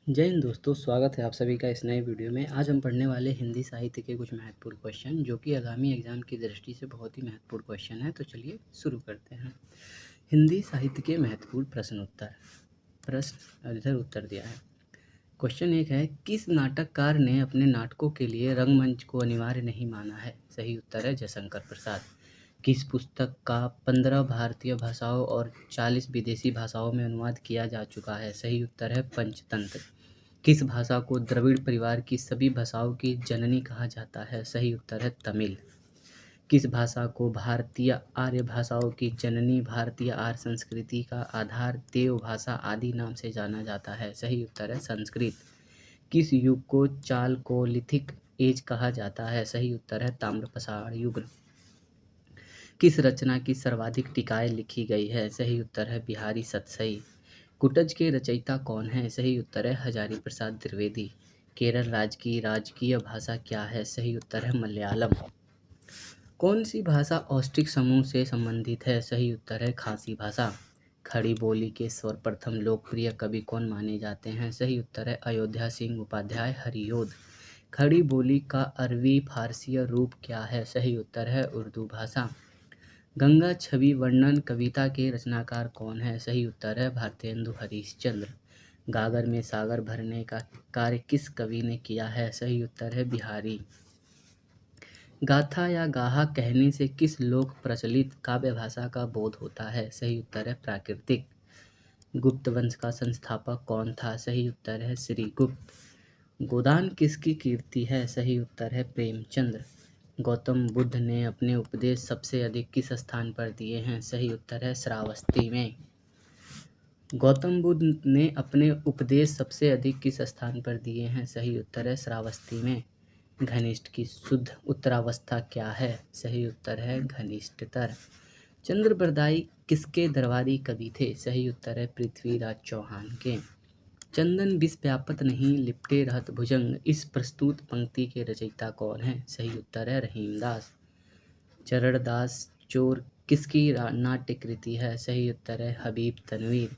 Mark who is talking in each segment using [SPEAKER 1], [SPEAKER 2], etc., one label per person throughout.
[SPEAKER 1] जय हिंद दोस्तों, स्वागत है आप सभी का इस नए वीडियो में। आज हम पढ़ने वाले हिंदी साहित्य के कुछ महत्वपूर्ण क्वेश्चन जो कि आगामी एग्जाम की दृष्टि से बहुत ही महत्वपूर्ण क्वेश्चन है। तो चलिए शुरू करते हैं। हिंदी साहित्य के महत्वपूर्ण प्रश्न इधर उत्तर दिया है। क्वेश्चन एक है, किस नाटककार ने अपने नाटकों के लिए रंगमंच को अनिवार्य नहीं माना है? सही उत्तर है जयशंकर प्रसाद। किस पुस्तक का 15 भारतीय भाषाओं और 40 विदेशी भाषाओं में अनुवाद किया जा चुका है? सही उत्तर है पंचतंत्र। किस भाषा को द्रविड़ परिवार की सभी भाषाओं की जननी कहा जाता है? सही उत्तर है तमिल। किस भाषा को भारतीय आर्य भाषाओं की जननी, भारतीय आर्य संस्कृति का आधार, देव भाषा आदि नाम से जाना जाता है? सही उत्तर है संस्कृत। किस युग को चालकोलिथिक एज कहा जाता है? सही उत्तर है ताम्रपाषाण युग। किस रचना की सर्वाधिक टीकाएँ लिखी गई है? सही उत्तर है बिहारी सतसई। कुटज के रचयिता कौन है? सही उत्तर है हजारी प्रसाद द्विवेदी। केरल राज्य की राजकीय भाषा क्या है? सही उत्तर है मलयालम। कौन सी भाषा औष्टिक समूह से संबंधित है? सही उत्तर है खासी भाषा। खड़ी बोली के सर्वप्रथम लोकप्रिय कवि कौन माने जाते हैं? सही उत्तर है अयोध्या सिंह उपाध्याय हरियोध। खड़ी बोली का अरबी फारसी रूप क्या है? सही उत्तर है उर्दू भाषा। गंगा छवि वर्णन कविता के रचनाकार कौन है? सही उत्तर है भारतेंदु हरिश्चंद्र। गागर में सागर भरने का कार्य किस कवि ने किया है? सही उत्तर है बिहारी। गाथा या गाहा कहने से किस लोक प्रचलित काव्य भाषा का बोध होता है? सही उत्तर है प्राकृतिक। गुप्त वंश का संस्थापक कौन था? सही उत्तर है श्रीगुप्त। गोदान किसकी कीर्ति है? सही उत्तर है प्रेमचंद्र। गौतम बुद्ध ने अपने उपदेश सबसे अधिक किस स्थान पर दिए हैं? सही उत्तर है श्रावस्ती में। गौतम बुद्ध ने अपने उपदेश सबसे अधिक किस स्थान पर दिए हैं? सही उत्तर है श्रावस्ती में। घनिष्ठ की शुद्ध उत्तरावस्था क्या है? सही उत्तर है घनिष्ठतर। चंद्रबरदाई किसके दरबारी कवि थे? सही उत्तर है पृथ्वीराज चौहान के। चंदन विष व्यापत नहीं लिपटे रहत भुजंग, इस प्रस्तुत पंक्ति के रचयिता कौन है? सही उत्तर है रहीमदास। चरणदास चोर किसकी नाट्य कृति है? सही उत्तर है हबीब तनवीर।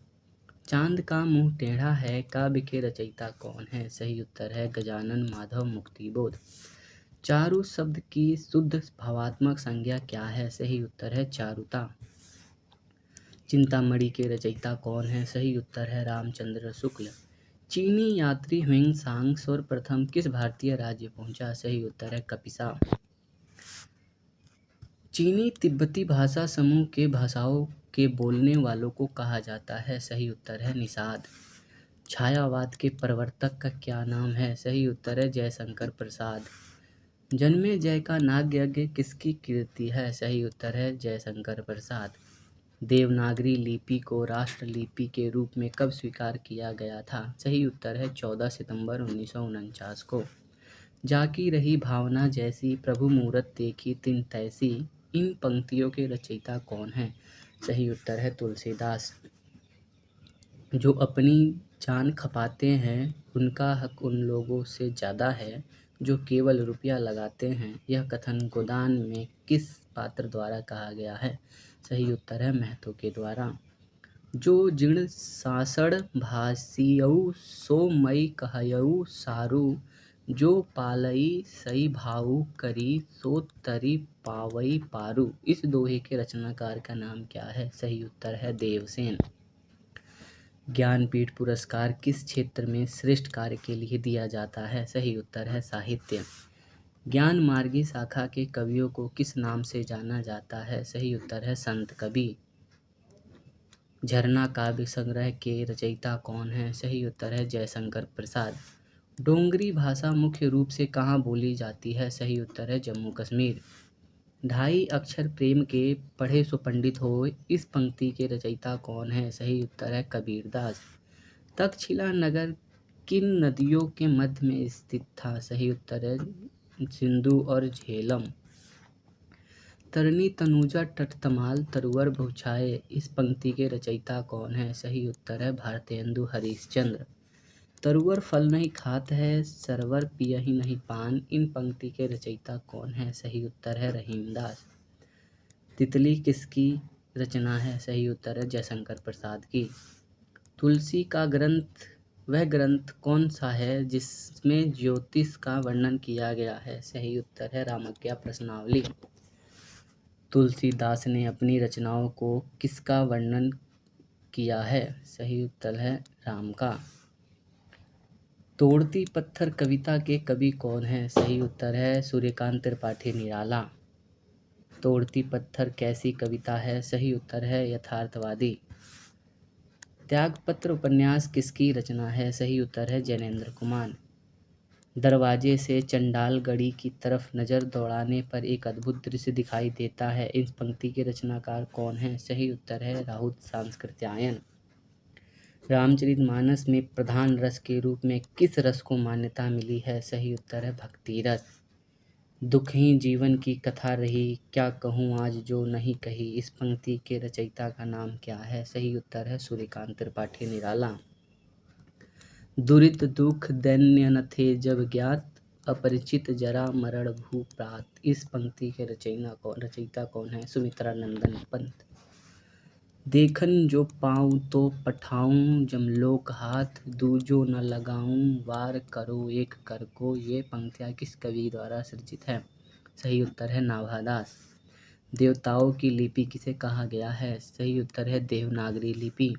[SPEAKER 1] चांद का मुंह टेढ़ा है काव्य के रचयिता कौन है? सही उत्तर है गजानन माधव मुक्तिबोध। चारु शब्द की शुद्ध भावात्मक संज्ञा क्या है? सही उत्तर है चारुता। चिंतामणि के रचयिता कौन है? सही उत्तर है रामचंद्र शुक्ल। चीनी यात्री ह्वेंग सांग सर्वप्रथम किस भारतीय राज्य पहुंचा? सही उत्तर है कपिसा। चीनी तिब्बती भाषा समूह के भाषाओं के बोलने वालों को कहा जाता है? सही उत्तर है निषाद। छायावाद के प्रवर्तक का क्या नाम है? सही उत्तर है जयशंकर प्रसाद। जन्मेजय का नाट्यज्ञ किसकी कृति है? सही उत्तर है जयशंकर प्रसाद। देवनागरी लिपि को राष्ट्रलिपि के रूप में कब स्वीकार किया गया था? सही उत्तर है 14 सितंबर 1949 को। जाकी रही भावना जैसी प्रभु मूरत देखी तिन तैसी, इन पंक्तियों के रचयिता कौन है? सही उत्तर है तुलसीदास। जो अपनी जान खपाते हैं उनका हक उन लोगों से ज़्यादा है जो केवल रुपया लगाते हैं, यह कथन गोदान में किस पात्र द्वारा कहा गया है? सही उत्तर है महतो के द्वारा। जो जिण सासड़ भासियऊ सो मई कहयऊ सारू, जो पालई सई भाऊ करी सो तरी पावई पारू, इस दोहे के रचनाकार का नाम क्या है? सही उत्तर है देवसेन। ज्ञानपीठ पुरस्कार किस क्षेत्र में श्रेष्ठ कार्य के लिए दिया जाता है? सही उत्तर है साहित्य। ज्ञान मार्गी शाखा के कवियों को किस नाम से जाना जाता है? सही उत्तर है संत कवि। झरना काव्य संग्रह के रचयिता कौन है? सही उत्तर है जयशंकर प्रसाद। डोंगरी भाषा मुख्य रूप से कहाँ बोली जाती है? सही उत्तर है जम्मू कश्मीर। ढाई अक्षर प्रेम के पढ़े सो पंडित हो, इस पंक्ति के रचयिता कौन है? सही उत्तर है कबीरदास। तक्षशिला नगर किन नदियों के मध्य में स्थित था? सही उत्तर है सिंधु और झेलम। तरनी तनुजा तटतमाल तरुवर बहुछाये, इस पंक्ति के रचयिता कौन है? सही उत्तर है भारतेंदु हरिश्चंद्र। तरुवर फल नहीं खात है सरवर पियहि नहीं पान, इन पंक्ति के रचयिता कौन है? सही उत्तर है रहीमदास। तितली किसकी रचना है? सही उत्तर है जयशंकर प्रसाद की। तुलसी का ग्रंथ वह ग्रंथ कौन सा है जिसमें ज्योतिष का वर्णन किया गया है? सही उत्तर है रामज्ञा प्रश्नावली। तुलसीदास ने अपनी रचनाओं को किसका वर्णन किया है? सही उत्तर है राम का। तोड़ती पत्थर कविता के कवि कौन हैं? सही उत्तर है सूर्यकांत त्रिपाठी निराला। तोड़ती पत्थर कैसी कविता है? सही उत्तर है यथार्थवादी। त्यागपत्र उपन्यास किसकी रचना है? सही उत्तर है जैनेन्द्र कुमार। दरवाजे से चंडालगढ़ी की तरफ नज़र दौड़ाने पर एक अद्भुत दृश्य दिखाई देता है। इस पंक्ति के रचनाकार कौन हैं? सही उत्तर है राहुत सांस्कृत्यायन। रामचरितमानस में प्रधान रस के रूप में किस रस को मान्यता मिली है? सही उत्तर है भक्ति रस। दुख ही जीवन की कथा रही, क्या कहूँ आज जो नहीं कही, इस पंक्ति के रचयिता का नाम क्या है? सही उत्तर है सूर्यकांत त्रिपाठी निराला। दुरित दुख दैन्य न थे जब ज्ञात, अपरिचित जरा मरण भूप्रात, इस पंक्ति के रचयिता कौन है? सुमित्रा नंदन पंत। देखन जो पाऊँ तो पठाऊँ जमलोक हाथ, दूजो न लगाऊँ वार करो एक कर को, ये पंक्तियाँ किस कवि द्वारा सृजित है? सही उत्तर है नाभादास। देवताओं की लिपि किसे कहा गया है? सही उत्तर है देवनागरी लिपि।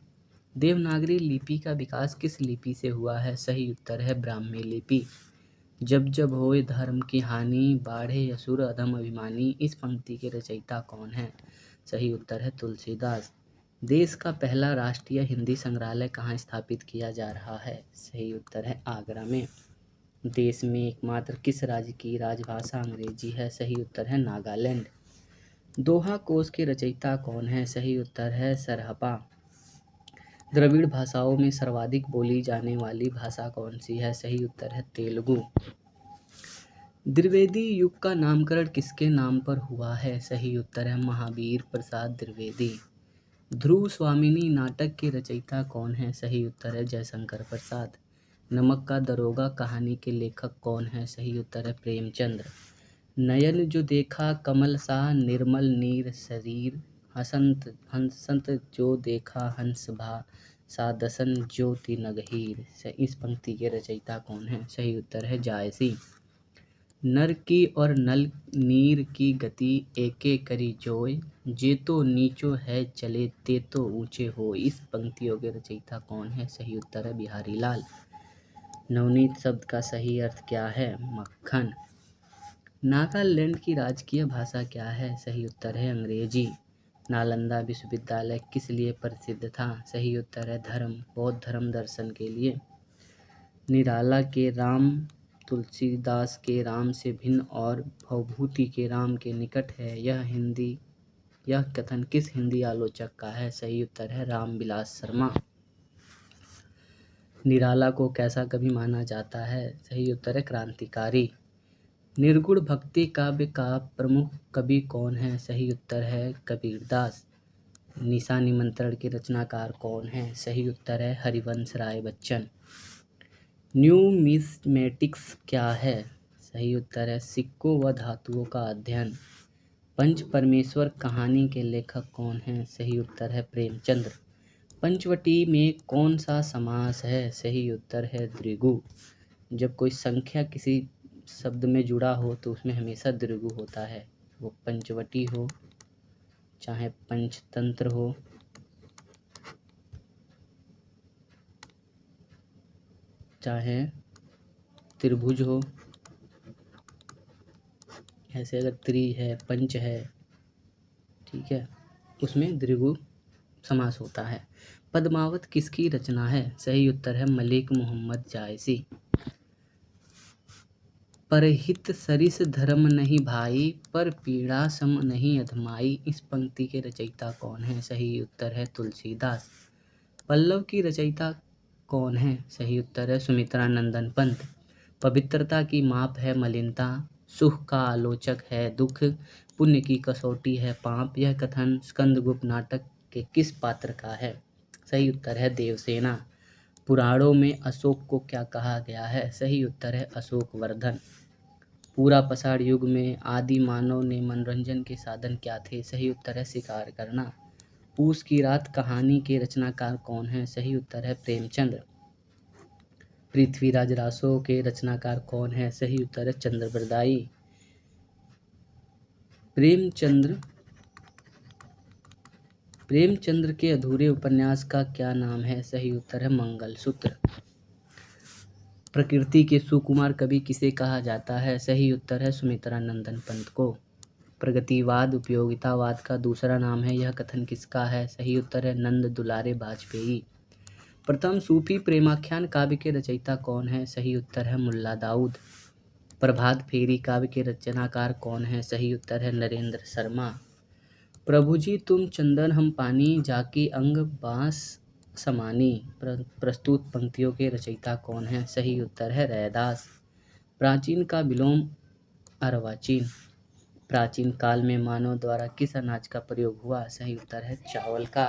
[SPEAKER 1] देवनागरी लिपि का विकास किस लिपि से हुआ है? सही उत्तर है ब्राह्मी लिपि। जब जब होए धर्म की हानि, बाढ़े असुर अधम अभिमानी, इस पंक्ति के रचयिता कौन है? सही उत्तर है तुलसीदास। देश का पहला राष्ट्रीय हिंदी संग्रहालय कहाँ स्थापित किया जा रहा है? सही उत्तर है आगरा में। देश में एकमात्र किस राज्य की राजभाषा अंग्रेजी है? सही उत्तर है नागालैंड। दोहा कोश के रचयिता कौन है? सही उत्तर है सरहपा। द्रविड़ भाषाओं में सर्वाधिक बोली जाने वाली भाषा कौन सी है? सही उत्तर है तेलुगु। द्विवेदी युग का नामकरण किसके नाम पर हुआ है? सही उत्तर है महावीर प्रसाद द्विवेदी। ध्रुव स्वामिनी नाटक के रचयिता कौन है? सही उत्तर है जयशंकर प्रसाद। नमक का दरोगा कहानी के लेखक कौन है? सही उत्तर है प्रेमचंद्र। नयन जो देखा कमल सा निर्मल नीर शरीर, हंसंत जो देखा हंस भा सादसन ज्योति नगहीर, इस पंक्ति के रचयिता कौन है? सही उत्तर है जायसी। नर की और नल नीर की गति एके करी जोय, जे तो नीचो है चले ते तो ऊंचे हो, इस पंक्तियों के रचयिता कौन है? सही उत्तर है बिहारी लाल। नवनीत शब्द का सही अर्थ क्या है? मक्खन। नागालैंड की राजकीय भाषा क्या है? सही उत्तर है अंग्रेजी। नालंदा विश्वविद्यालय किस लिए प्रसिद्ध था? सही उत्तर है बौद्ध धर्म दर्शन के लिए। निराला के राम तुलसीदास के राम से भिन्न और भवभूति के राम के निकट है, यह कथन किस हिंदी आलोचक का है? सही उत्तर है रामविलास शर्मा। निराला को कैसा कवि माना जाता है? सही उत्तर है क्रांतिकारी। निर्गुण भक्ति काव्य का प्रमुख कवि कौन है? सही उत्तर है कबीरदास। निशा निमंत्रण के रचनाकार कौन है? सही उत्तर है हरिवंश राय बच्चन। न्यूमिस्मेटिक्स क्या है? सही उत्तर है सिक्कों व धातुओं का अध्ययन। पंच परमेश्वर कहानी के लेखक कौन हैं? सही उत्तर है प्रेमचंद्र। पंचवटी में कौन सा समास है? सही उत्तर है द्विगु। जब कोई संख्या किसी शब्द में जुड़ा हो तो उसमें हमेशा द्विगु होता है, वो पंचवटी हो चाहे पंचतंत्र हो चाहे त्रिभुज हो। ऐसे अगर त्रि है पंच है, ठीक है, उसमें द्विगु समास होता है। पद्मावत किसकी रचना है? सही उत्तर है मलिक मोहम्मद जायसी। परहित सरिस धर्म नहीं भाई, पर पीड़ा सम नहीं अधमाई, इस पंक्ति के रचयिता कौन है? सही उत्तर है तुलसीदास। पल्लव की रचयिता कौन है? सही उत्तर है सुमित्रा नंदन पंत। पवित्रता की माप है मलिनता, सुख का आलोचक है दुख, पुण्य की कसौटी है पाप, यह कथन स्कंदगुप्त नाटक के किस पात्र का है? सही उत्तर है देवसेना। पुराणों में अशोक को क्या कहा गया है? सही उत्तर है अशोक वर्धन। पूरा पसाड़ युग में आदि मानव ने मनोरंजन के साधन क्या थे? सही उत्तर है शिकार करना। पूस की रात कहानी के रचनाकार कौन है? सही उत्तर है प्रेमचंद्र। पृथ्वीराज रासो के रचनाकार कौन है? सही उत्तर है चंद्रबरदाई। प्रेमचंद्र के अधूरे उपन्यास का क्या नाम है? सही उत्तर है मंगलसूत्र। प्रकृति के सुकुमार कवि किसे कहा जाता है? सही उत्तर है सुमित्रा नंदन पंत को। प्रगतिवाद उपयोगितावाद का दूसरा नाम है, यह कथन किसका है? सही उत्तर है नंद दुलारे वाजपेयी। प्रथम सूफी प्रेमाख्यान काव्य के रचयिता कौन है? सही उत्तर है मुल्ला दाऊद। प्रभात फेरी काव्य के रचनाकार कौन है? सही उत्तर है नरेंद्र शर्मा। प्रभु जी तुम चंदन हम पानी, जाकी अंग बांस समानी, प्रस्तुत पंक्तियों के रचयिता कौन है? सही उत्तर है रैदास। प्राचीन का विलोम अर्वाचीन। प्राचीन काल में मानव द्वारा किस अनाज का प्रयोग हुआ? सही उत्तर है चावल का।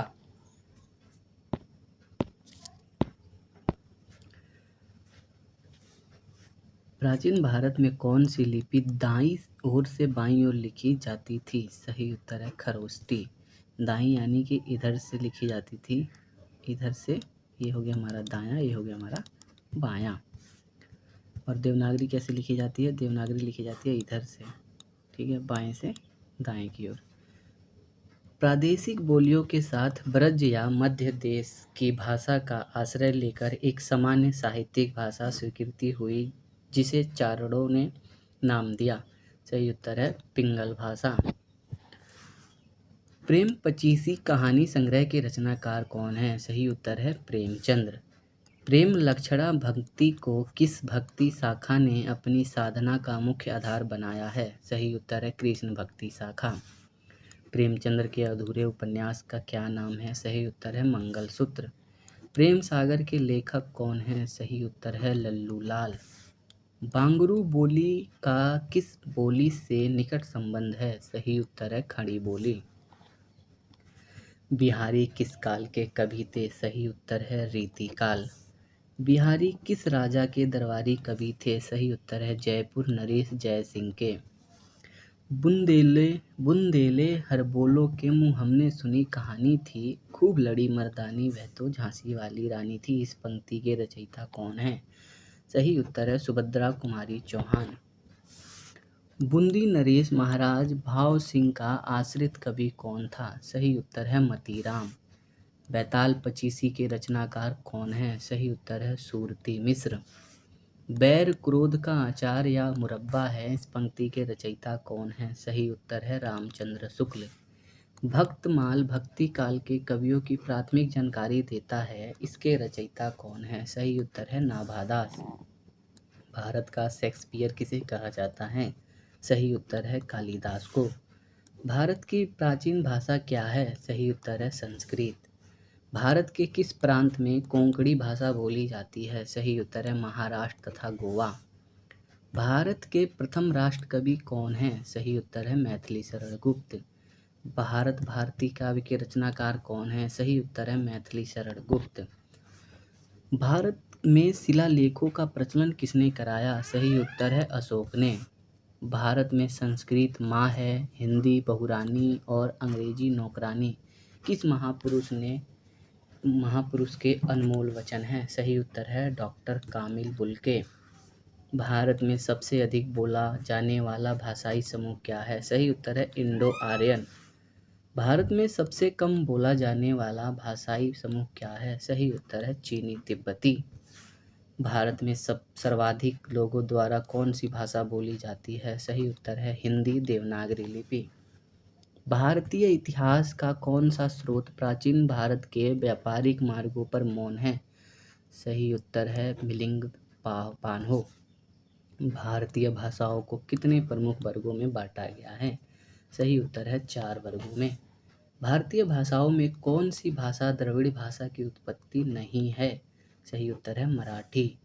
[SPEAKER 1] प्राचीन भारत में कौन सी लिपि दाईं ओर से बाईं ओर लिखी जाती थी? सही उत्तर है खरोष्टी। दाईं यानी कि इधर से लिखी जाती थी, इधर से, ये हो गया हमारा दायां, ये हो गया हमारा बायां। और देवनागरी कैसे लिखी जाती है? देवनागरी लिखी जाती है इधर से, ठीक है, बाएं से दाएं की ओर। प्रादेशिक बोलियों के साथ ब्रज या मध्य देश की भाषा का आश्रय लेकर एक सामान्य साहित्यिक भाषा स्वीकृति हुई जिसे चारणों ने नाम दिया। सही उत्तर है पिंगल भाषा। प्रेम पचीसी कहानी संग्रह के रचनाकार कौन है? सही उत्तर है प्रेमचंद्र। प्रेम लक्षणा भक्ति को किस भक्ति शाखा ने अपनी साधना का मुख्य आधार बनाया है? सही उत्तर है कृष्ण भक्ति शाखा। प्रेमचंद्र के अधूरे उपन्यास का क्या नाम है? सही उत्तर है मंगलसूत्र। प्रेम सागर के लेखक कौन हैं? सही उत्तर है लल्लू लाल। बांगरू बोली का किस बोली से निकट संबंध है? सही उत्तर है खड़ी बोली। बिहारी किस काल के कवि थे? सही उत्तर है रीतिकाल। बिहारी किस राजा के दरबारी कवि थे? सही उत्तर है जयपुर नरेश जय सिंह के। बुंदेले बुंदेले हर बोलो के मुँह हमने सुनी कहानी थी, खूब लड़ी मर्दानी वह तो झांसी वाली रानी थी। इस पंक्ति के रचयिता कौन है? सही उत्तर है सुभद्रा कुमारी चौहान। बूंदी नरेश महाराज भाव सिंह का आश्रित कवि कौन था? सही उत्तर है मतीराम। बैताल पचीसी के रचनाकार कौन है? सही उत्तर है सूरती मिश्र। बैर क्रोध का अचार या मुरब्बा है, इस पंक्ति के रचयिता कौन है? सही उत्तर है रामचंद्र शुक्ल। भक्तमाल भक्ति काल के कवियों की प्राथमिक जानकारी देता है, इसके रचयिता कौन है? सही उत्तर है नाभादास। भारत का शेक्सपियर किसे कहा जाता है? सही उत्तर है कालिदास को। भारत की प्राचीन भाषा क्या है? सही उत्तर है संस्कृत। भारत के किस प्रांत में कोंकणी भाषा बोली जाती है? सही उत्तर है महाराष्ट्र तथा गोवा। भारत के प्रथम राष्ट्र कवि कौन हैं? सही उत्तर है मैथिली शरण गुप्त। भारत भारती काव्य के रचनाकार कौन है? सही उत्तर है मैथिली शरण गुप्त। भारत में शिलालेखों का प्रचलन किसने कराया? सही उत्तर है अशोक ने। भारत में संस्कृत माँ है, हिंदी बहुरानी और अंग्रेजी नौकरानी किस महापुरुष के अनमोल वचन हैं? सही उत्तर है डॉक्टर कामिल बुल्के। भारत में सबसे अधिक बोला जाने वाला भाषाई समूह क्या है? सही उत्तर है इंडो आर्यन। भारत में सबसे कम बोला जाने वाला भाषाई समूह क्या है? सही उत्तर है चीनी तिब्बती। भारत में सर्वाधिक लोगों द्वारा कौन सी भाषा बोली जाती है? सही उत्तर है हिंदी देवनागरी लिपि। भारतीय इतिहास का कौन सा स्रोत प्राचीन भारत के व्यापारिक मार्गों पर मौन है? सही उत्तर है मिलिंद पान्हो। भारतीय भाषाओं को कितने प्रमुख वर्गों में बांटा गया है? सही उत्तर है 4 वर्गों में। भारतीय भाषाओं में कौन सी भाषा द्रविड़ भाषा की उत्पत्ति नहीं है? सही उत्तर है मराठी।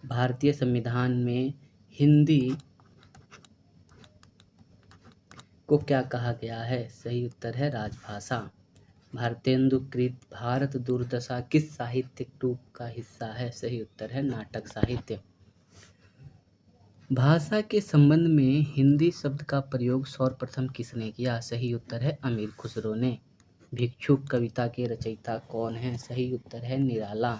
[SPEAKER 1] भारतीय संविधान में हिंदी को क्या कहा गया है? सही उत्तर है राजभाषा। भारतेंदुकृत भारत दुर्दशा किस साहित्यिक रूप का हिस्सा है? सही उत्तर है नाटक साहित्य। भाषा के संबंध में हिंदी शब्द का प्रयोग सर्वप्रथम किसने किया? सही उत्तर है अमीर खुसरो ने। भिक्षुक कविता के रचयिता कौन है? सही उत्तर है निराला।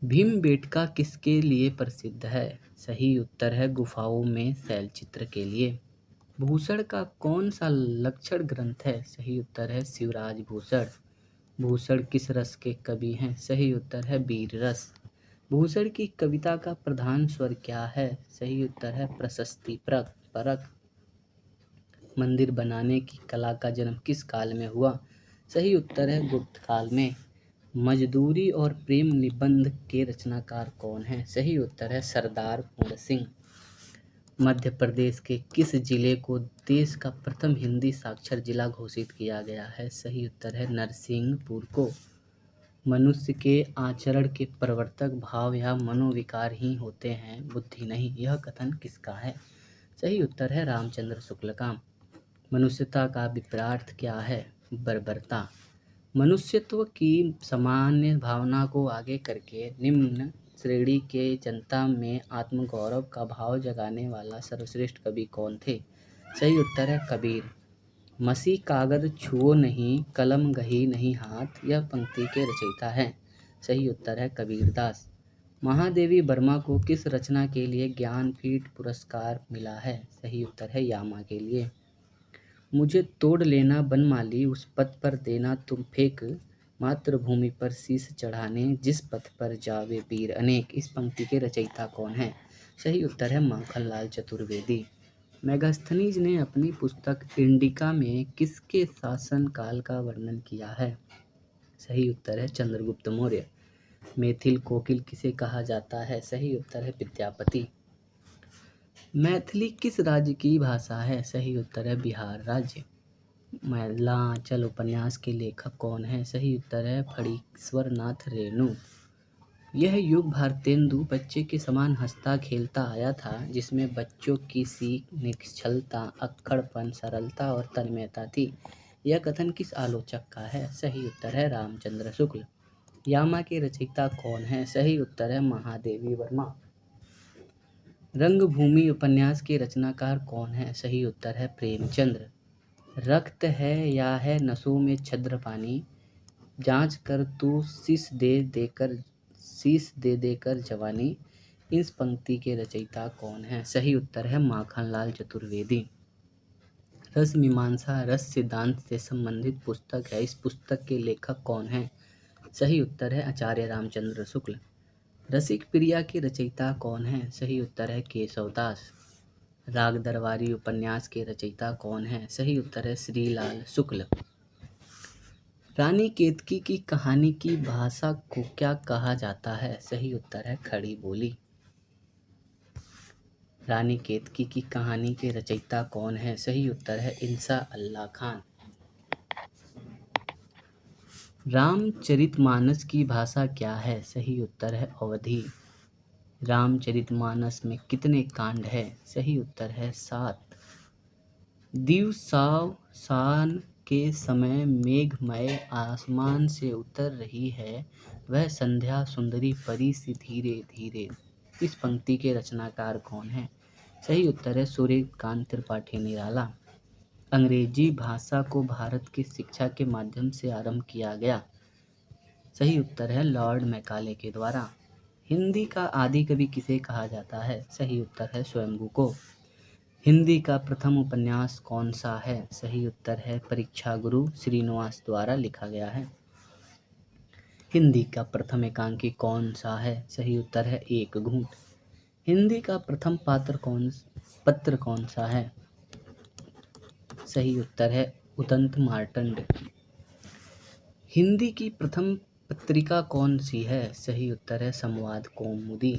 [SPEAKER 1] भीमबेटका किसके लिए प्रसिद्ध है? सही उत्तर है गुफाओं में शैलचित्र के लिए। भूषण का कौन सा लक्षण ग्रंथ है? सही उत्तर है शिवराज भूषण। भूषण किस रस के कवि हैं? सही उत्तर है वीर रस। भूषण की कविता का प्रधान स्वर क्या है? सही उत्तर है प्रशस्ति परक। मंदिर बनाने की कला का जन्म किस काल में हुआ? सही उत्तर है गुप्त काल में। मजदूरी और प्रेम निबंध के रचनाकार कौन हैं? सही उत्तर है सरदार पूर्ण सिंह। मध्य प्रदेश के किस जिले को देश का प्रथम हिंदी साक्षर जिला घोषित किया गया है? सही उत्तर है नरसिंहपुर को। मनुष्य के आचरण के प्रवर्तक भाव या मनोविकार ही होते हैं, बुद्धि नहीं, यह कथन किसका है? सही उत्तर है रामचंद्र शुक्ल का। मनुष्यता का विपरीत क्या है? बर्बरता। मनुष्यत्व की सामान्य भावना को आगे करके निम्न श्रेणी के जनता में आत्मगौरव का भाव जगाने वाला सर्वश्रेष्ठ कवि कौन थे? सही उत्तर है कबीर। मसी कागज छुओ नहीं, कलम गही नहीं हाथ, यह पंक्ति के रचयिता हैं। सही उत्तर है कबीरदास। महादेवी वर्मा को किस रचना के लिए ज्ञानपीठ पुरस्कार मिला है? सही उत्तर है यामा के लिए। मुझे तोड़ लेना बनमाली, उस पथ पर देना तुम फेंक, मातृभूमि पर शीश चढ़ाने जिस पथ पर जावे वीर अनेक, इस पंक्ति के रचयिता कौन है? सही उत्तर है माखनलाल चतुर्वेदी। मेगास्थनीज ने अपनी पुस्तक इंडिका में किसके शासनकाल का वर्णन किया है? सही उत्तर है चंद्रगुप्त मौर्य। मैथिल कोकिल किसे कहा जाता है? सही उत्तर है विद्यापति। मैथिली किस राज्य की भाषा है? सही उत्तर है बिहार राज्य। मैलांचल उपन्यास के लेखक कौन है? सही उत्तर है फणीश्वर नाथ रेणु। यह युग भारतेंदु बच्चे के समान हंसता खेलता आया था, जिसमें बच्चों की सीख, निश्चलता, अक्खड़पन, सरलता और तन्मयता थी। यह कथन किस आलोचक का है? सही उत्तर है रामचंद्र शुक्ल। यामा के रचयिता कौन है? सही उत्तर है महादेवी वर्मा। रंगभूमि उपन्यास के रचनाकार कौन है? सही उत्तर है प्रेमचंद्र। रक्त है या है नसों में छद्र पानी, जांच कर तू शीश दे देकर जवानी, इस पंक्ति के रचयिता कौन है? सही उत्तर है माखनलाल चतुर्वेदी। रस मीमांसा रस सिद्धांत से संबंधित पुस्तक है, इस पुस्तक के लेखक कौन है? सही उत्तर है आचार्य रामचंद्र शुक्ल। रसिक प्रिया के रचयिता कौन है? सही उत्तर है केशवदास। राग दरबारी उपन्यास के रचयिता कौन है? सही उत्तर है श्रीलाल शुक्ल। रानी केतकी की कहानी की भाषा को क्या कहा जाता है? सही उत्तर है खड़ी बोली। रानी केतकी की कहानी के रचयिता कौन है? सही उत्तर है इंसा अल्लाह खान। रामचरितमानस की भाषा क्या है? सही उत्तर है अवधी। रामचरितमानस में कितने कांड है? सही उत्तर है 7। दिवसावसान के समय मेघमय आसमान से उतर रही है वह संध्या सुंदरी परी सी धीरे धीरे, इस पंक्ति के रचनाकार कौन है? सही उत्तर है सूर्यकांत त्रिपाठी निराला। अंग्रेजी भाषा को भारत की शिक्षा के माध्यम से आरंभ किया गया। सही उत्तर है लॉर्ड मैकाले के द्वारा। हिंदी का आदि कवि किसे कहा जाता है? सही उत्तर है स्वयंभू को। हिंदी का प्रथम उपन्यास कौन सा है? सही उत्तर है परीक्षा गुरु श्रीनिवास द्वारा लिखा गया है। हिंदी का प्रथम एकांकी कौन सा है? सही उत्तर है एक घूंट। हिंदी का प्रथम पत्र कौन सा है? सही उत्तर है उदंत मार्तंड। हिंदी की प्रथम पत्रिका कौन सी है? सही उत्तर है संवाद कौमुदी।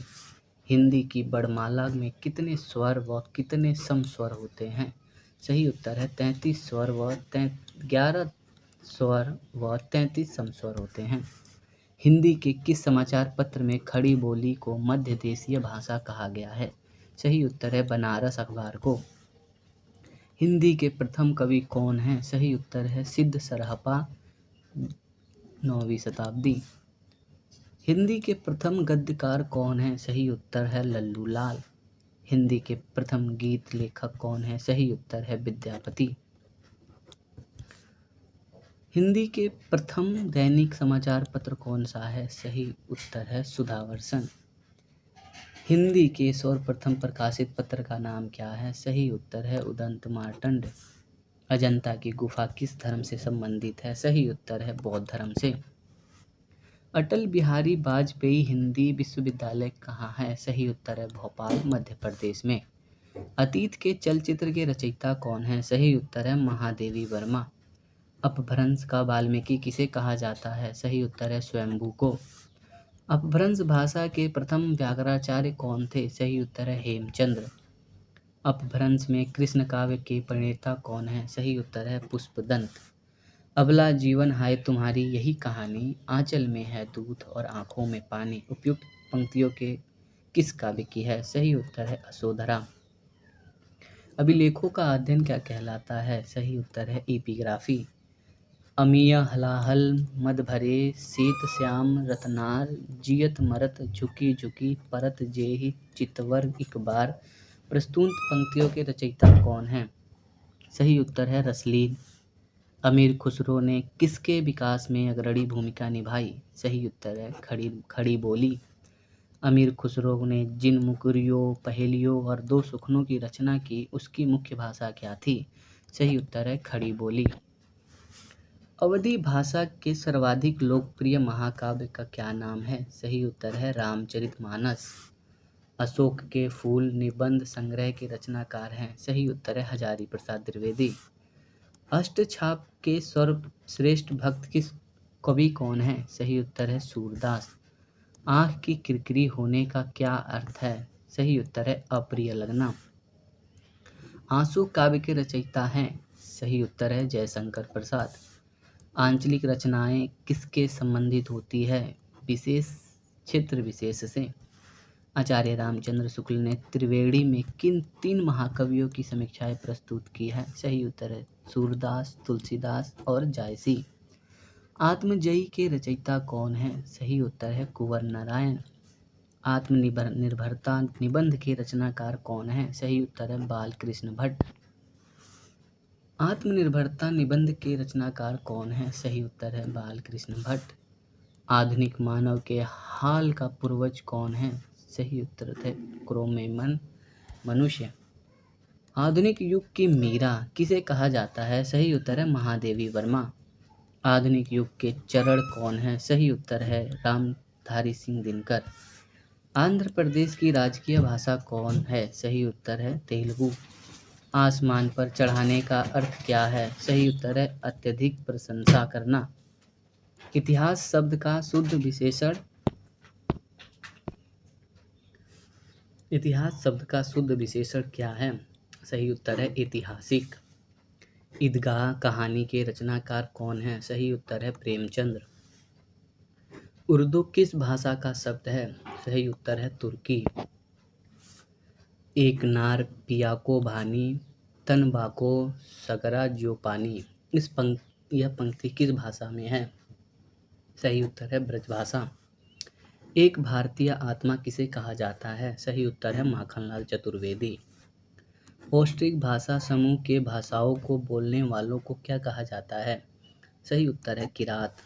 [SPEAKER 1] हिंदी की वर्णमाला में कितने स्वर व कितने समस्वर होते हैं? सही उत्तर है 33 स्वर व 11 स्वर व 33 समस्वर होते हैं। हिंदी के किस समाचार पत्र में खड़ी बोली को मध्य देशीय भाषा कहा गया है? सही उत्तर है बनारस अखबार को। हिंदी के प्रथम कवि कौन हैं? सही उत्तर है सिद्ध सरहपा, 9वीं शताब्दी। हिंदी के प्रथम गद्यकार कौन हैं? सही उत्तर है लल्लू लाल। हिंदी के प्रथम गीत लेखक कौन है? सही उत्तर है विद्यापति। हिंदी के प्रथम दैनिक समाचार पत्र कौन सा है? सही उत्तर है सुधावर्षन। हिंदी के सर्वप्रथम प्रकाशित पत्र का नाम क्या है? सही उत्तर है उदंत मार्तंड। अजंता की गुफा किस धर्म से संबंधित है? सही उत्तर है बौद्ध धर्म से। अटल बिहारी वाजपेयी हिंदी विश्वविद्यालय कहाँ है? सही उत्तर है भोपाल, मध्य प्रदेश में। अतीत के चलचित्र के रचयिता कौन है? सही उत्तर है महादेवी वर्मा। अपभ्रंश का वाल्मीकि किसे कहा जाता है? सही उत्तर है स्वयंभू को। अपभ्रंश भाषा के प्रथम व्याकरणाचार्य कौन थे? सही उत्तर है हेमचंद्र। अपभ्रंश में कृष्ण काव्य के प्रणेता कौन है? सही उत्तर है पुष्पदंत। अबला जीवन हाय तुम्हारी यही कहानी, आंचल में है दूध और आंखों में पानी, उपयुक्त पंक्तियों के किस काव्य की है? सही उत्तर है अशोधरा। अभिलेखों का अध्ययन क्या कहलाता है? सही उत्तर है एपिग्राफी। अमिय हलाहल मद भरे, शीत श्याम रतनार, जियत मरत झुकी झुकी, परत जेहि चितवर एक बार। प्रस्तुत पंक्तियों के रचयिता कौन हैं? सही उत्तर है रसलीन। अमीर खुसरो ने किसके विकास में अग्रणी भूमिका निभाई? सही उत्तर है खड़ी बोली। अमीर खुसरो ने जिन मुकुरियों, पहेलियों और दो सुखनों की रचना की, उसकी मुख्य भाषा क्या थी? सही उत्तर है खड़ी बोली। अवधी भाषा के सर्वाधिक लोकप्रिय महाकाव्य का क्या नाम है? सही उत्तर है रामचरितमानस। अशोक के फूल निबंध संग्रह के रचनाकार हैं? सही उत्तर है हजारी प्रसाद द्विवेदी। अष्टछाप के सर्वश्रेष्ठ भक्त किस कवि कौन है? सही उत्तर है सूरदास। आँख की किरकिरी होने का क्या अर्थ है? सही उत्तर है अप्रिय लगना। आंसू काव्य के रचयिता हैं? सही उत्तर है जयशंकर प्रसाद। आंचलिक रचनाएं किसके संबंधित होती है? विशेष क्षेत्र विशेष से। आचार्य रामचंद्र शुक्ल ने त्रिवेणी में किन 3 महाकवियों की समीक्षाएं प्रस्तुत की है? सही उत्तर है सूरदास, तुलसीदास और जायसी। आत्मजयी के रचयिता कौन है? सही उत्तर है कुंवर नारायण। आत्मनिर्भरता निबंध के रचनाकार कौन है? सही उत्तर है बालकृष्ण भट्ट। आत्मनिर्भरता निबंध के रचनाकार कौन है? सही उत्तर है बालकृष्ण भट्ट। आधुनिक मानव के हाल का पूर्वज कौन है? सही उत्तर है क्रोमेमन मनुष्य। आधुनिक युग की मीरा किसे कहा जाता है? सही उत्तर है महादेवी वर्मा। आधुनिक युग के चरण कौन है? सही उत्तर है रामधारी सिंह दिनकर। आंध्र प्रदेश की राजकीय भाषा कौन है? सही उत्तर है तेलुगु। आसमान पर चढ़ाने का अर्थ क्या है? सही उत्तर है अत्यधिक प्रशंसा करना। इतिहास शब्द का शुद्ध विशेषण क्या है? सही उत्तर है ऐतिहासिक। ईदगाह कहानी के रचनाकार कौन है? सही उत्तर है प्रेमचंद्र। उर्दू किस भाषा का शब्द है? सही उत्तर है तुर्की। एक नार पिया को भानी, तन बाको सगरा जो पानी। यह पंक्ति किस भाषा में है? सही उत्तर है ब्रजभाषा। एक भारतीय आत्मा किसे कहा जाता है? सही उत्तर है माखनलाल चतुर्वेदी। पौष्टिक भाषा समूह के भाषाओं को बोलने वालों को क्या कहा जाता है? सही उत्तर है किरात।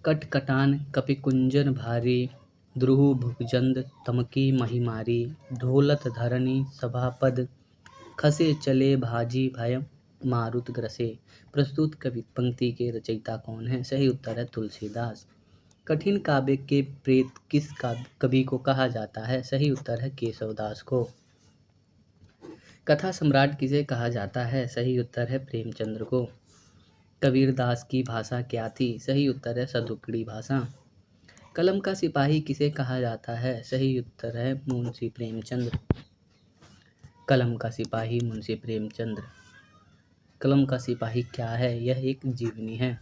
[SPEAKER 1] कटकटान कपिकुंजन भारी, द्रुहु भुजंद तमकी महिमारी, ढोलत धरणी सभापद, खसे चले भाजी भय मारुत ग्रसे। प्रस्तुत पंक्ति के रचयिता कौन है? सही उत्तर है तुलसीदास। कठिन काव्य के प्रेत किस कवि को कहा जाता है? सही उत्तर है केशवदास को। कथा सम्राट किसे कहा जाता है? सही उत्तर है प्रेमचंद्र को। कबीरदास की भाषा क्या थी? सही उत्तर है सतुकड़ी भाषा। कलम का सिपाही किसे कहा जाता है? सही उत्तर है मुंशी प्रेमचंद्र। कलम का सिपाही मुंशी प्रेमचंद्र। कलम का सिपाही क्या है? यह एक जीवनी है।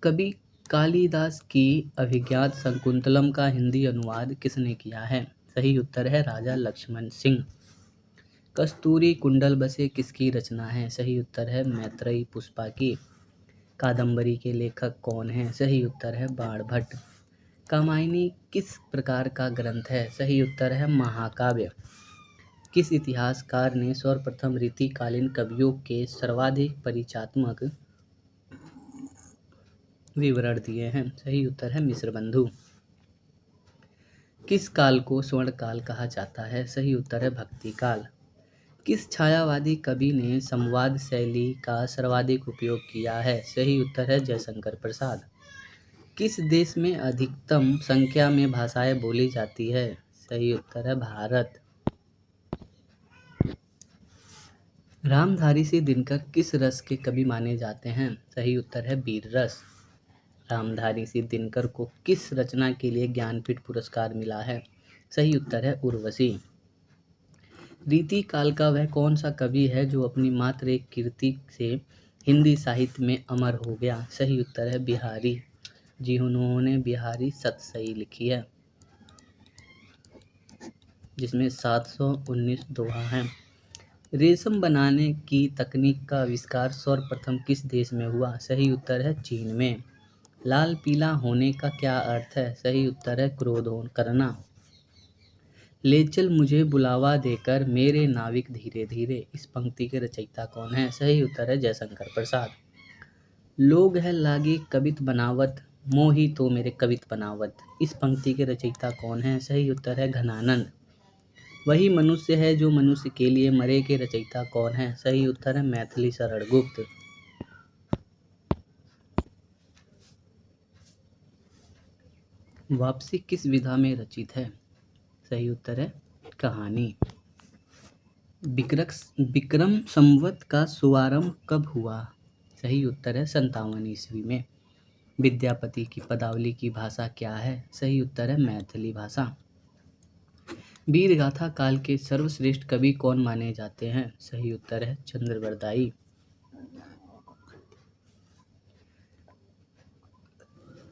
[SPEAKER 1] कवि कालिदास की अभिज्ञात शकुंतलम का हिंदी अनुवाद किसने किया है? सही उत्तर है राजा लक्ष्मण सिंह। कस्तूरी कुंडल बसे किसकी रचना है? सही उत्तर है मैत्रेयी पुष्पा की। कादंबरी के लेखक कौन हैं? सही उत्तर है बाणभट्ट। कामायनी किस प्रकार का ग्रंथ है? सही उत्तर है महाकाव्य। किस इतिहासकार ने सर्वप्रथम रीतिकालीन कवियों के सर्वाधिक परिचयात्मक विवरण दिए हैं? सही उत्तर है मिश्रबंधु। किस काल को स्वर्ण काल कहा जाता है? सही उत्तर है भक्ति काल। किस छायावादी कवि ने संवाद शैली का सर्वाधिक उपयोग किया है? सही उत्तर है जयशंकर प्रसाद। किस देश में अधिकतम संख्या में भाषाएं बोली जाती है? सही उत्तर है भारत। रामधारी सिंह दिनकर किस रस के कवि माने जाते हैं? सही उत्तर है वीर रस। रामधारी सिंह दिनकर को किस रचना के लिए ज्ञानपीठ पुरस्कार मिला है? सही उत्तर है उर्वशी। रीति काल का वह कौन सा कवि है जो अपनी मात्र एक कृति से हिंदी साहित्य में अमर हो गया? सही उत्तर है बिहारी जी, उन्होंने बिहारी सतसई लिखी है जिसमें 719 दोहा हैं। रेशम बनाने की तकनीक का आविष्कार सर्वप्रथम किस देश में हुआ? सही उत्तर है चीन में। लाल पीला होने का क्या अर्थ है? सही उत्तर है क्रोध करना। ले चल मुझे बुलावा देकर मेरे नाविक धीरे धीरे, इस पंक्ति के रचयिता कौन है? सही उत्तर है जयशंकर प्रसाद। लोग है लागे कवित बनावत, मोही तो मेरे कवित बनावत, इस पंक्ति के रचयिता कौन है? सही उत्तर है घनानंद। वही मनुष्य है जो मनुष्य के लिए मरे के रचयिता कौन है? सही उत्तर है मैथिली शरण गुप्त। वापसी किस विधा में रचित है? सही उत्तर है कहानी। विक्रम संवत का शुभारंभ कब हुआ? सही उत्तर है 57 ईस्वी में। विद्यापति की पदावली की भाषा क्या है? सही उत्तर है मैथिली भाषा। वीर गाथा काल के सर्वश्रेष्ठ कवि कौन माने जाते हैं? सही उत्तर है चंद्रवरदाई।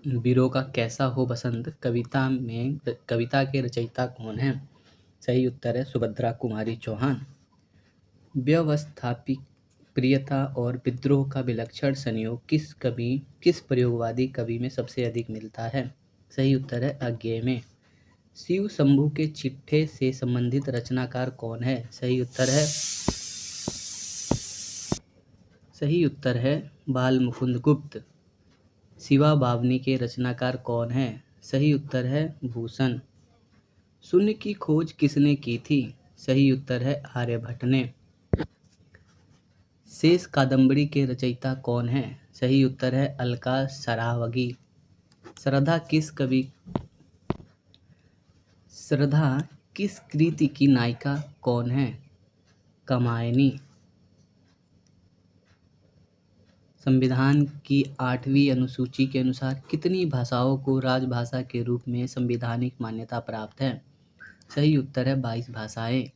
[SPEAKER 1] वीरों का कैसा हो बसंत कविता के रचयिता कौन है? सही उत्तर है सुभद्रा कुमारी चौहान। व्यवस्थापिक प्रियता और विद्रोह का विलक्षण संयोग किस प्रयोगवादी कवि में सबसे अधिक मिलता है? सही उत्तर है अज्ञेय में। शिव शंभू के चिट्ठे से संबंधित रचनाकार कौन है? सही उत्तर है बाल मुकुंद गुप्त। शिवा बावनी के रचनाकार कौन है? सही उत्तर है भूषण। शून्य की खोज किसने की थी? सही उत्तर है आर्यभट्ट ने। शेष कादंबरी के रचयिता कौन है? सही उत्तर है अलका सरावगी। श्रद्धा किस कृति की नायिका कौन है? कामायनी। संविधान की 8वीं अनुसूची के अनुसार कितनी भाषाओं को राजभाषा के रूप में संवैधानिक मान्यता प्राप्त है? सही उत्तर है 22 भाषाएं।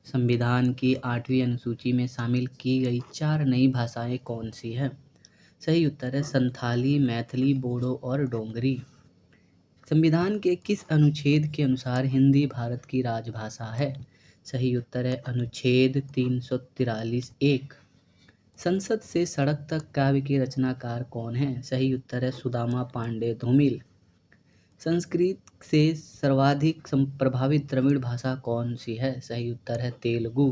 [SPEAKER 1] संविधान की 8वीं अनुसूची में शामिल की गई 4 नई भाषाएं कौन सी हैं? सही उत्तर है संथाली, मैथिली, बोडो और डोगरी। संविधान के किस अनुच्छेद के अनुसार हिंदी भारत की राजभाषा है? सही उत्तर है अनुच्छेद 343(1). संसद से सड़क तक काव्य के रचनाकार कौन है? सही उत्तर है सुदामा पांडे धूमिल। संस्कृत से सर्वाधिक प्रभावित द्रविड़ भाषा कौन सी है? सही उत्तर है तेलुगु।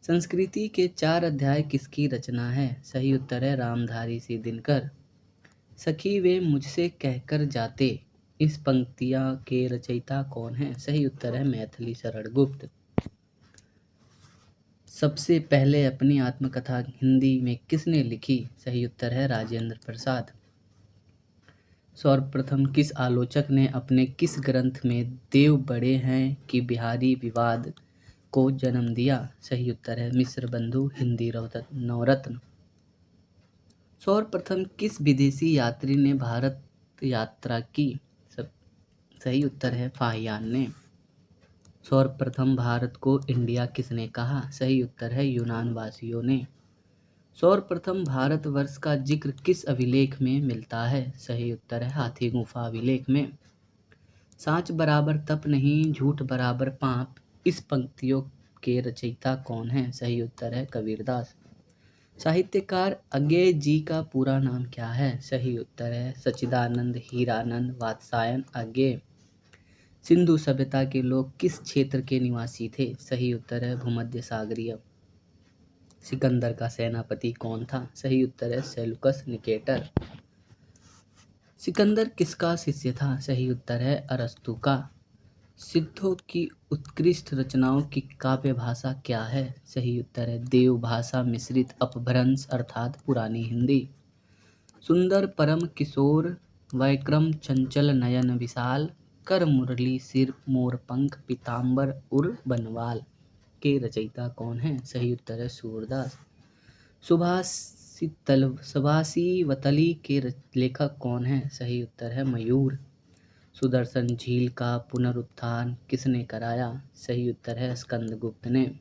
[SPEAKER 1] संस्कृति के 4 अध्याय किसकी रचना है? सही उत्तर है रामधारी सिंह दिनकर। सखी वे मुझसे कहकर जाते, इस पंक्तियां के रचयिता कौन है? सही उत्तर है मैथिली शरण गुप्त। सबसे पहले अपनी आत्मकथा हिंदी में किसने लिखी? सही उत्तर है राजेंद्र प्रसाद। सर्वप्रथम किस आलोचक ने अपने किस ग्रंथ में देव बड़े हैं कि बिहारी विवाद को जन्म दिया? सही उत्तर है मिश्रबंधु हिंदी नवरत्न। सर्वप्रथम किस विदेशी यात्री ने भारत यात्रा की? सही उत्तर है फाहियान ने। सर्वप्रथम भारत को इंडिया किसने कहा? सही उत्तर है यूनान वासियों ने। सर्वप्रथम भारतवर्ष का जिक्र किस अभिलेख में मिलता है? सही उत्तर है हाथी गुफा अभिलेख में। साच बराबर तप नहीं, झूठ बराबर पाप, इस पंक्तियों के रचयिता कौन है? सही उत्तर है कबीरदास। साहित्यकार अज्ञेय जी का पूरा नाम क्या है? सही उत्तर है सच्चिदानंद हीरानंद वात्स्यायन अज्ञेय। सिंधु सभ्यता के लोग किस क्षेत्र के निवासी थे? सही उत्तर है भूमध्य सागरीय। सिकंदर का सेनापति कौन था? सही उत्तर है सेल्यूकस निकेटर। सिकंदर किसका शिष्य था? सही उत्तर है अरस्तु का। सिद्धों की उत्कृष्ट रचनाओं की काव्य भाषा क्या है? सही उत्तर है देव भाषा मिश्रित अपभ्रंश अर्थात पुरानी हिंदी। सुंदर परम किशोर वैक्रम चंचल नयन विशाल कर मुरली सिर मोर पंख पीताम्बर उर बनवाल के रचयिता कौन है? सही उत्तर है सूरदास। सुभाषितवतली के लेखक कौन है? सही उत्तर है मयूर। सुदर्शन झील का पुनरुत्थान किसने कराया? सही उत्तर है स्कंदगुप्त ने।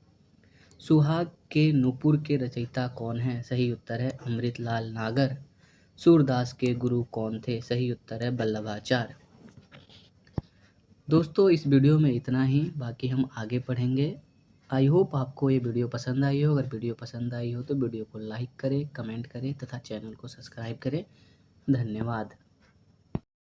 [SPEAKER 1] सुहाग के नूपुर के रचयिता कौन है? सही उत्तर है अमृतलाल नागर। सूरदास के गुरु कौन थे? सही उत्तर है वल्लभाचार्य। दोस्तों इस वीडियो में इतना ही, बाकी हम आगे पढ़ेंगे। आई होप आपको ये वीडियो पसंद आई हो। अगर वीडियो पसंद आई हो तो वीडियो को लाइक करें, कमेंट करें तथा चैनल को सब्सक्राइब करें। धन्यवाद।